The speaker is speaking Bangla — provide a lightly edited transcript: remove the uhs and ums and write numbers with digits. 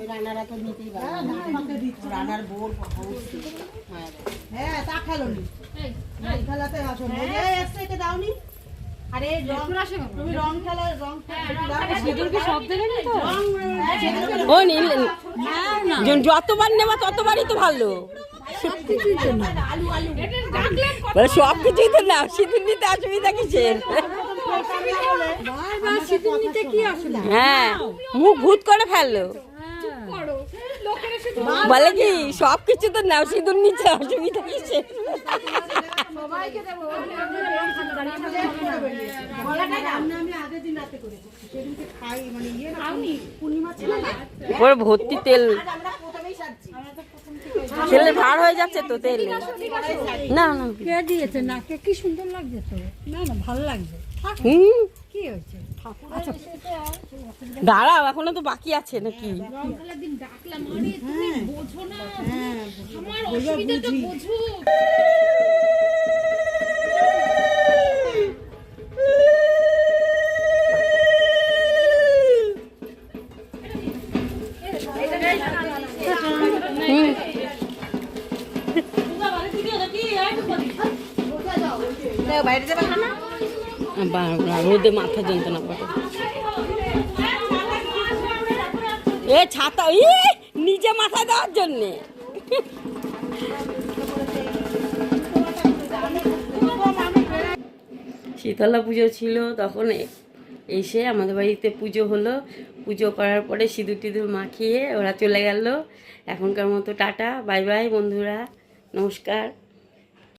রান্নারা তো নিতেই পারে রান্নার বোর হ্যাঁ তা খেলো নি খেলাতে আসো এসে দাওনি আরে তুমি রং খেলা রং কি সব দেবে না তো ও নীল যতবার নেবা ততবারই তো ভালো সব কিছুই তো না সিঁদুর নিতে অসুবিধা কিসের হ্যাঁ মুখ ভূত করে ফেললো বলে কি সব কিছু তো নাও সিঁদুর নিচে অসুবিধা কিসের ভর্তি তেল তেলে ভার হয়ে যাচ্ছে তো তেল না না কে দিয়েছে না কে কি সুন্দর লাগছে তো না না ভালো লাগছে কি হয়েছে দাঁড়াও এখনো তো বাকি আছে নাকি বাইরে যাবে না রোদে মাথা যন্ত্রণা করে এ ছাতা নিজে মাথা দেওয়ার জন্যে শীতলা পুজো ছিল তখন এসে আমাদের বাড়িতে পুজো হলো পুজো করার পরে সিঁদুর টিঁদুর মাখিয়ে ওরা চলে গেল এখনকার মতো টাটা বাই বাই বন্ধুরা নমস্কার।